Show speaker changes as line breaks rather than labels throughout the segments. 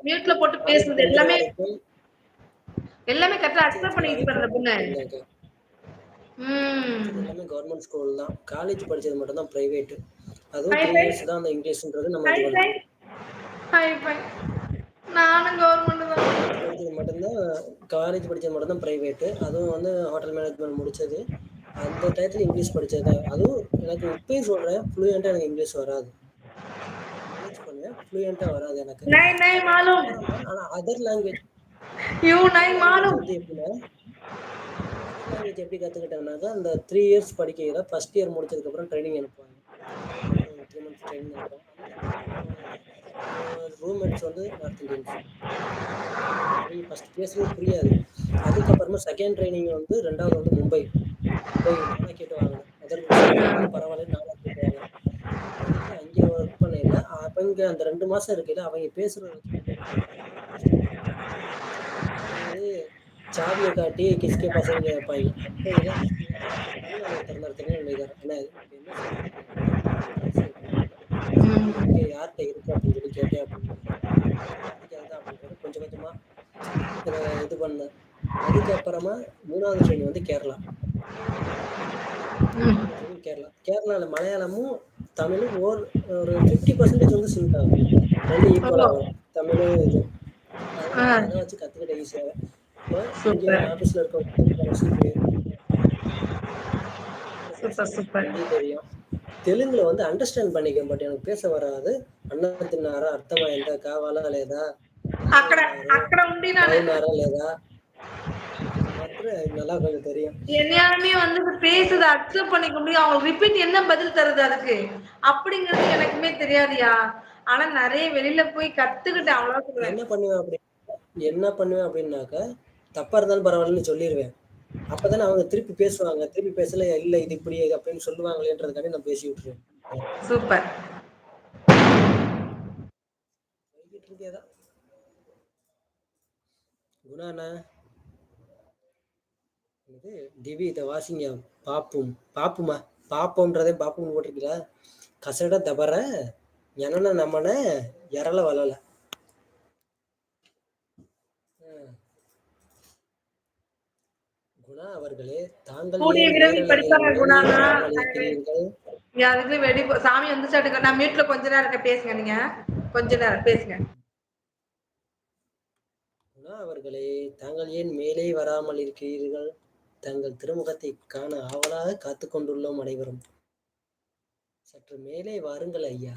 மியூட்ல போட்டு
காலேஜ்
பேசுனது
படிக்கிற
எல்லாமே
வரைக்கும்
எல்லாமே கரெக்ட்டா அக்செப்ட்
படிச்சது
பண்ணிக்கிச்சு பாரு
வரைக்கும்
அந்த பொண்ணு.
எனக்கு படிச்சது
ம்.
எல்லாமே கவர்மெண்ட் ஸ்கூல் தான். காலேஜ் படிச்சது மட்டும் தான் பிரைவேட். அதுவும்
ஹை
3
ஃபை.
இயர்ஸ் தான் அந்த இங்கிலீஷ்ன்றது நம்ம
ஹை
இது
ஃபை.
பண்ணோம்.
High five. நானும் கவர்மெண்ட் தான்.
காலேஜ் படிச்சது மட்டும் தான் பிரைவேட். அதுவும் வந்து ஹோட்டல் மேனேஜ்மென்ட் முடிச்சது. அந்த டயத்துல இங்கிலீஷ் படிச்சது தான். அதுவும் எனக்கு இப்பயும் சொல்றேன் ஃப்ளூயன்ட்டா எனக்கு இங்கிலீஷ் வராது. மேனேஜ் பண்ணுவேன். ஃப்ளூயன்ட்டா வராது எனக்கு.
नहीं नहीं मालूम
அப்புறமா ஆனா அதர் லாங்குவேஜ்
यू नहीं मालूम
வந்து எப்படின்னா அதர் லாங்குவேஜ் எப்படி கத்துக்கிட்டேன்னாக்கா அந்த 3 இயர்ஸ் படிக்கையில ஃபர்ஸ்ட் இயர் முடிச்சதுக்கு அப்புறம் ட்ரைனிங் அனுப்புவாங்க. 3 மந்த்ஸ் ட்ரைனிங் அனுப்புவாங்க. அந்த ட்ரைனிங்ல போனதுல ரூம்மேட்ஸ் வந்து நார்த் இந்தியன்ஸ். அவங்க ஃபர்ஸ்ட் பேசுறது புரியாது. அதுக்கப்புறமா செகண்ட் ட்ரைனிங் வந்து 2வது வந்து மும்பை நானா கேட்டு வாங்கினேன். அதர் ஸ்டேட் இருந்தாலும் பரவாயில்ல நானா கேட்டு வாங்கினேன். வாங்கிட்டு அங்கே ஒர்க் பண்ணையில அவங்க அந்த 2 மாசம் இருக்கையில அவங்க பேசுறத வச்சு கொஞ்சம் கொஞ்சமா தமிழ் அண்டர்ஸ்டாண்ட் பண்ணேன். அதாவது சாவியை காட்டி கிஸ்கே பாசன்னு கேட்பாங்க. அப்போ இதான் தமிழ்நாடு ஒருத்தர் இருந்தார் திருநெல்வேலிக்காரர். அண்ணா இப்போ என்ன சாவி இருக்கு அப்படின்னு டிரான்ஸ்லேட் பண்ணுவாங்க. சாவி எங்கே யார்கிட்ட இருக்கு அப்படின்னு சொல்லி கேட்டேன் அப்படின்ட்டு அதுக்கு அதுதான் அப்படின்ட்டு கொஞ்சம் கொஞ்சமா இது பண்ணேன். அதுக்கப்புறமா 3வது ட்ரெயின் வந்து கேரளா. கேரளால மலையாளமும் தமிழும் ஒரு 50% வந்து சிங்க் ஆகும். 2 ஈக்குவலா வரும். தமிழும் இது. அதனால அதை வச்சு கத்துக்கிட்ட ஈஸியாக. இப்போ இங்க
சூப்பர்
ஆபீஸ்ல இருக்க ரசீது
சூப்பர் சூப்பர்
ஹிந்தி தெரியும். தெலுங்குல வந்து அண்டர்ஸ்டாண்ட் பண்ணிக்க பட் எனக்கு பேச வராது. అన్నం తిన్నారా అర్థమైందా కావాలా లేదా
అక్కడ అక్కడ ఉండి நான்
బాగున్నారా లేదా அது மாத்திரம் நல்லா கொஞ்சம் தெரியும்.
எல்லாருமே வந்து பேசுறத அக்செப்ட் பண்ணிக்க முடியும். அவங்க ரிப்பீட் என்ன பதில் தருது அதுக்கு அப்படிங்கிறது எனக்குமே தெரியாதுயா. ஆனா நிறைய வெளியில போய் கத்துக்கிட்டேன் அவ்வளவு சொல்லுவேன்.
என்ன பண்ணுவேன் அப்படின்னாக்கா தப்பா இருந்தாலும் பரவாயில்லன்னு சொல்லிடுவேன். அப்பதானே அவங்க திருப்பி பேசுவாங்க. திருப்பி பேசல இல்ல இது இப்படி அப்படின்னு சொல்லுவாங்களேன்றதுக்காண்டி நான் பேசி விட்டுருவேன்.
சூப்பர்
குணாண்ணா இது திவி இதை வாசிங்க. பாப்புமா பாப்போன்றதே பாப்புன்னு போட்டிருக்கீங்களா? கசட தபர எனன நம்மன எரல வளல. குணா அவர்களே தாங்கள்
கூடிய
ஏன்
விரைவில்
நேரலையில்
படிப்பாங்க
மேலே
குணாண்ணா.
வராமல் இருக்கிறீர்கள்?
அதுக்கு வெடி சாமி வந்து நான் மியூட்ல கொஞ்ச நேரம் இருக்க பேசுங்க. நீங்க கொஞ்ச நேரம் பேசுங்க.
குணா அவர்களே தாங்கள் ஏன் மேலே வராமல் இருக்கிறீர்கள்? தங்கள் திருமுகத்தை காண ஆவலாக காத்து கொண்டுள்ளோம் அனைவரும். சற்று மேலே வாருங்கள் ஐயா.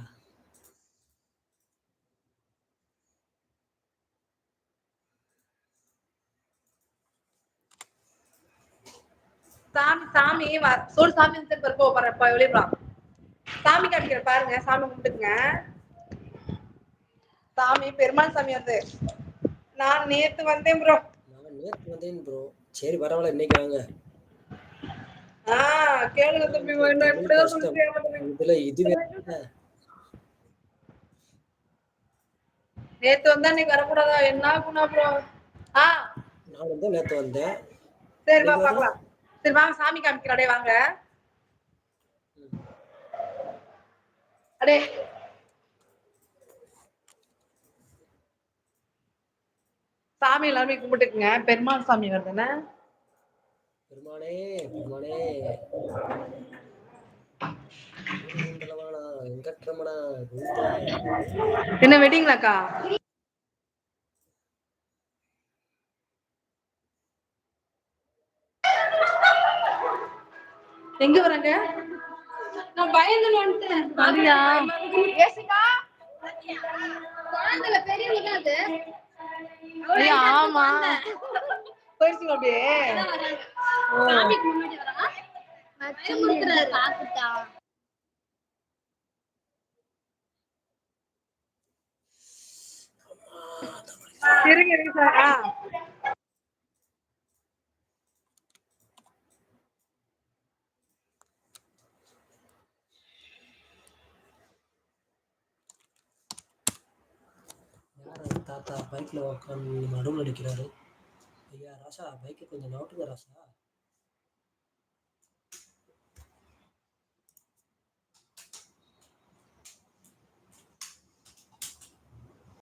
சாமி ஒரு சாமி வந்து வெளியே சாமி காமிக்கிற பாருங்க. சாமி கும்பிட்டுங்க. சாமி பெருமாள் சாமி வந்து நான் நேத்து வந்தேன்
ப்ரோ. சரி பரவாயில்ல இன்னைக்கு வாங்க.
கேளுங்க தம்பி எப்படிதான் சொல்லிட்டு
இதுல இதுவே
நேத்து வந்தா இன்னைக்கு வரக்கூடாதா? என்ன குணா ப்ரோ?
நான் வந்து நேத்து வந்தேன்.
சரி வா பார்க்கலாம். சரி வாங்க சாமி காமிக்கிறடே வாங்க. அடே சாமி எல்லாருமே கும்பிட்டுக்குங்க. பெருமாள் சாமி வருதுன்னு
பெருமாளே பெருமாளே
என்ன வெட்டிங்களாக்கா? எங்க வராங்க? நான் பயந்து வந்துட்டேன். அப்படியா? ஏசிகா குழந்தைல பெரியவங்க அது. ஐயா ஆமா. போயிடுச்சு அப்படியே. சாமிக்கு முன்னாடி வரா. பயமுறுத்துறாரு பாத்துட்டா. இருங்க சார்.
தாத்தா பைக்ல உட்காந்து நடுவில் அடிக்கிறாரு. ஐயா ராசா பைக்கை கொஞ்சம் நோட்டுங்க ராசா.